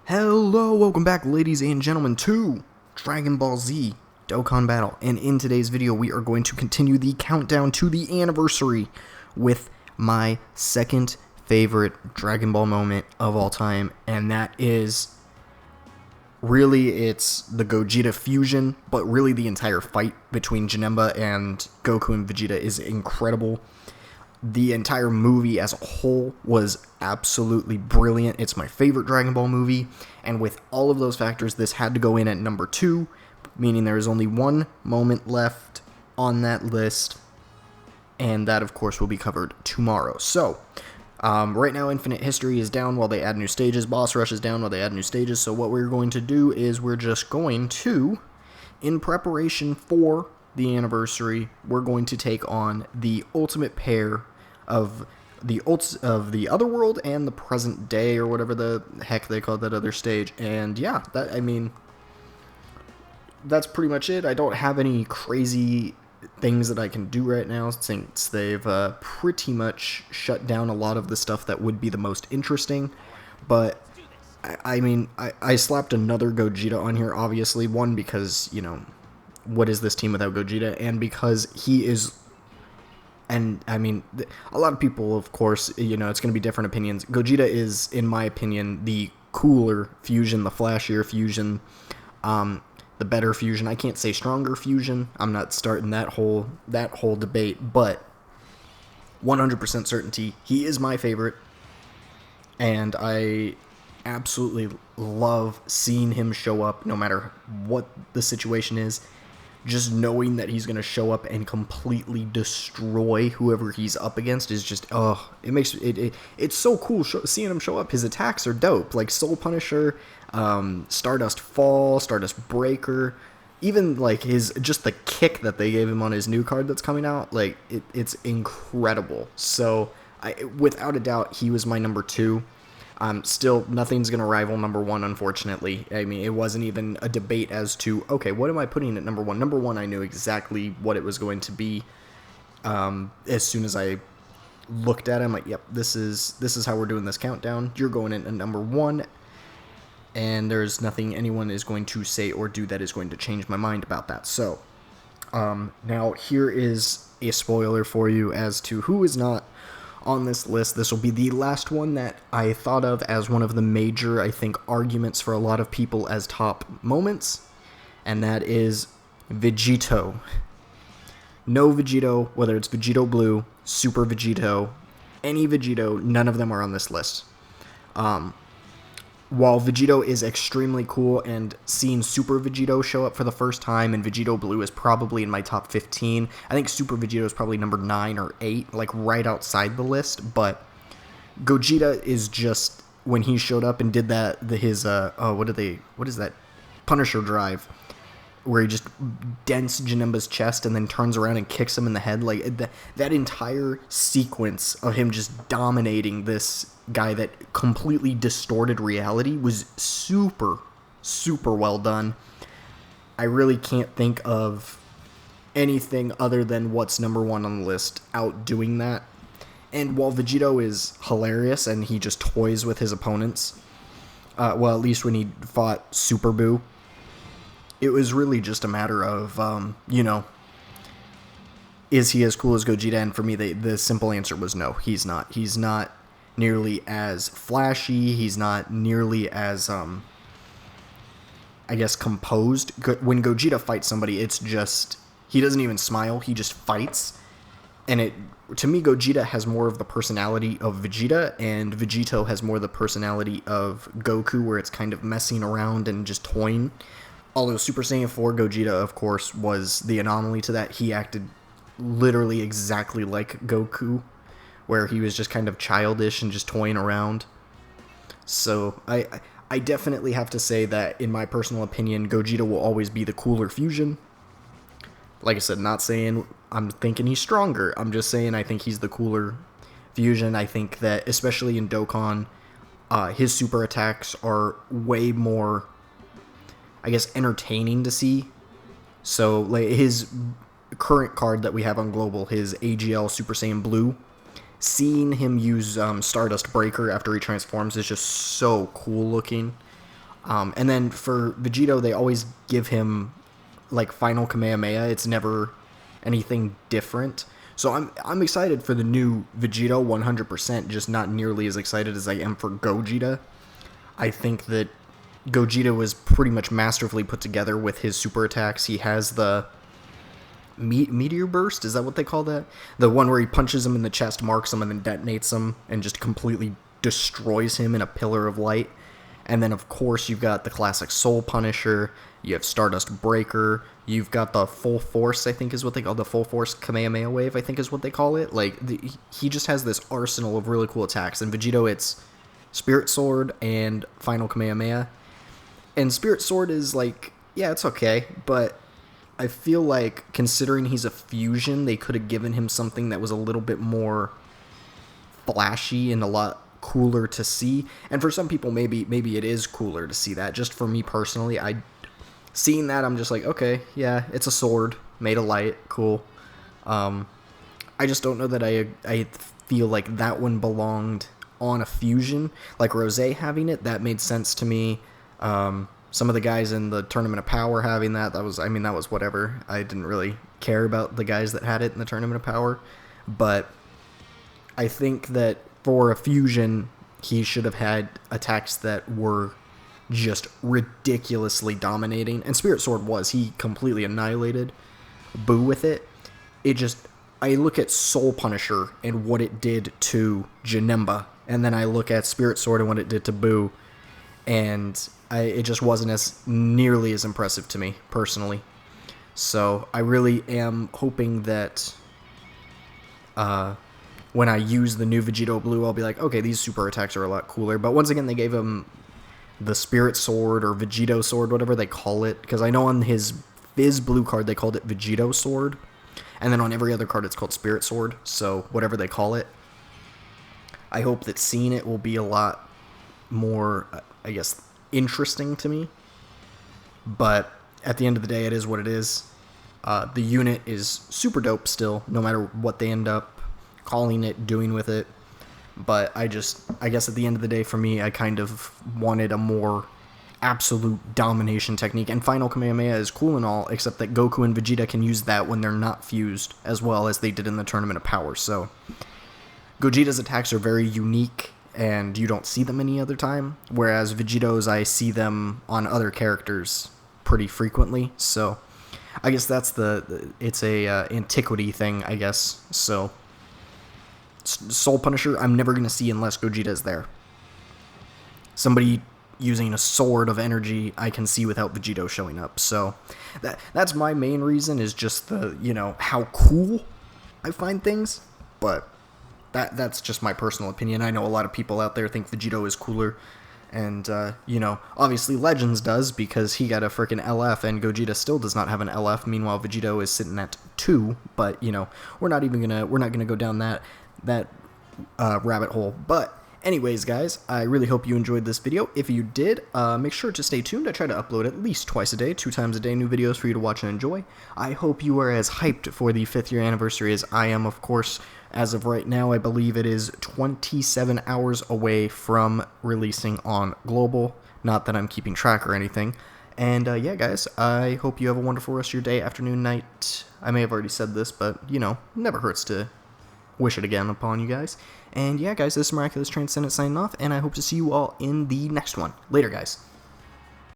Hello, welcome back ladies and gentlemen to Dragon Ball Z Dokkan Battle, and in today's video we are going to continue the countdown to the anniversary with my second favorite Dragon Ball moment of all time, and that is it's the Gogeta fusion, but really the entire fight between Janemba and Goku and Vegeta is incredible. The entire movie as a whole was absolutely brilliant. It's my favorite Dragon Ball movie, and with all of those factors, this had to go in at number 2, meaning there is only one moment left on that list, and that, of course, will be covered tomorrow. So, right now, Infinite History is down while they add new stages. Boss Rush is down while they add new stages, so what we're going to do is we're just going to, in preparation for the anniversary, we're going to take on the ultimate pair of the other world and the present day, or whatever the heck they call that other stage. And yeah, that's pretty much it. I don't have any crazy things that I can do right now since they've pretty much shut down a lot of the stuff that would be the most interesting. But I slapped another Gogeta on here, obviously. One, because, what is this team without Gogeta? And because he is, and I mean, a lot of people, of course, it's going to be different opinions. Gogeta is, in my opinion, the cooler fusion, the flashier fusion, the better fusion. I can't say stronger fusion. I'm not starting that whole debate, but 100% certainty, he is my favorite, and I absolutely love seeing him show up no matter what the situation is. Just knowing that he's going to show up and completely destroy whoever he's up against is just, it makes it's so cool seeing him show up. His attacks are dope, like Soul Punisher, Stardust Fall, Stardust Breaker, even like just the kick that they gave him on his new card that's coming out, like it's incredible. So without a doubt, he was my number 2. Still, nothing's going to rival number 1, unfortunately. I mean, it wasn't even a debate as to, okay, what am I putting at number 1? Number 1, I knew exactly what it was going to be. As soon as I looked at him, like, yep, this is how we're doing this countdown. You're going in at number 1, and there's nothing anyone is going to say or do that is going to change my mind about that. So, now here is a spoiler for you as to who is not on this list. This will be the last one that I thought of as one of the major, I think, arguments for a lot of people as top moments, and that is Vegito. No Vegito, whether it's Vegito Blue, Super Vegito, any Vegito, none of them are on this list. While Vegito is extremely cool, and seeing Super Vegito show up for the first time, and Vegito Blue is probably in my top 15. I think Super Vegito is probably number 9 or 8, like right outside the list. But Gogeta is just, when he showed up and did what is that? Punisher Drive, where he just dents Janemba's chest and then turns around and kicks him in the head. Like, that entire sequence of him just dominating this guy that completely distorted reality was super, super well done. I really can't think of anything other than what's number 1 on the list outdoing that. And while Vegito is hilarious and he just toys with his opponents, well, at least when he fought Super Boo, it was really just a matter of, is he as cool as Gogeta? And for me, the simple answer was no, he's not. He's not nearly as flashy. He's not nearly as, composed. When Gogeta fights somebody, it's just, he doesn't even smile. He just fights. And to me, Gogeta has more of the personality of Vegeta, and Vegito has more of the personality of Goku, where it's kind of messing around and just toying. Although Super Saiyan 4 Gogeta, of course, was the anomaly to that. He acted literally exactly like Goku, where he was just kind of childish and just toying around. So I definitely have to say that, in my personal opinion, Gogeta will always be the cooler fusion. Like I said, not saying I'm thinking he's stronger. I'm just saying I think he's the cooler fusion. I think that, especially in Dokkan, his super attacks are way more, entertaining to see. So, like, his current card that we have on Global, his AGL Super Saiyan Blue, seeing him use Stardust Breaker after he transforms is just so cool looking. And then for Vegito, they always give him like final Kamehameha. It's never anything different. So I'm excited for the new Vegito 100%, just not nearly as excited as I am for Gogeta. I think that Gogeta was pretty much masterfully put together with his super attacks. He has the meteor burst, is that what they call that? The one where he punches him in the chest, marks him, and then detonates him, and just completely destroys him in a pillar of light. And then, of course, you've got the classic Soul Punisher, you have Stardust Breaker, you've got the Full Force, I think is what they call the Full Force Kamehameha Wave, I think is what they call it. Like, he just has this arsenal of really cool attacks. And Vegito, it's Spirit Sword and Final Kamehameha. And Spirit Sword is like, yeah, it's okay, but I feel like, considering he's a fusion, they could have given him something that was a little bit more flashy and a lot cooler to see. And for some people, maybe it is cooler to see that. Just for me personally, seeing that, I'm just like, okay, yeah, it's a sword made of light, cool. I just don't know that I feel like that one belonged on a fusion. Like Rose having it, that made sense to me. Some of the guys in the Tournament of Power having that was whatever. I didn't really care about the guys that had it in the Tournament of Power. But I think that for a fusion, he should have had attacks that were just ridiculously dominating. And Spirit Sword he completely annihilated Boo with it. I look at Soul Punisher and what it did to Janemba, and then I look at Spirit Sword and what it did to Boo, and it just wasn't as nearly as impressive to me, personally. So I really am hoping that when I use the new Vegito Blue, I'll be like, okay, these super attacks are a lot cooler. But once again, they gave him the Spirit Sword or Vegito Sword, whatever they call it, because I know on his Fizz Blue card they called it Vegito Sword, and then on every other card it's called Spirit Sword, so whatever they call it. I hope that seeing it will be a lot more, I guess, interesting to me. But at the end of the day, it is what it is. The unit is super dope still, no matter what they end up calling it, doing with it. But I guess at the end of the day, for me, I kind of wanted a more absolute domination technique. And Final Kamehameha is cool and all, except that Goku and Vegeta can use that when they're not fused, as well as they did in the Tournament of Power. So Gogeta's attacks are very unique, and you don't see them any other time, whereas Vegito's, I see them on other characters pretty frequently. So I guess that's it's a antiquity thing, I guess. So Soul Punisher, I'm never going to see unless Gogeta is there. Somebody using a sword of energy, I can see without Vegito showing up. So that's my main reason, is just how cool I find things. But that's just my personal opinion. I know a lot of people out there think Vegito is cooler. And, obviously Legends does, because he got a freaking LF, and Gogeta still does not have an LF. Meanwhile, Vegito is sitting at 2, but, we're not gonna go down that rabbit hole. But anyways, guys, I really hope you enjoyed this video. If you did, make sure to stay tuned. I try to upload at least twice a day, 2 times a day, new videos for you to watch and enjoy. I hope you are as hyped for the 5th year anniversary as I am. Of course, as of right now, I believe it is 27 hours away from releasing on Global. Not that I'm keeping track or anything. And yeah, guys, I hope you have a wonderful rest of your day, afternoon, night. I may have already said this, but, never hurts to wish it again upon you guys. And yeah, guys, this is Miraculous Transcendent signing off, and I hope to see you all in the next one. Later, guys.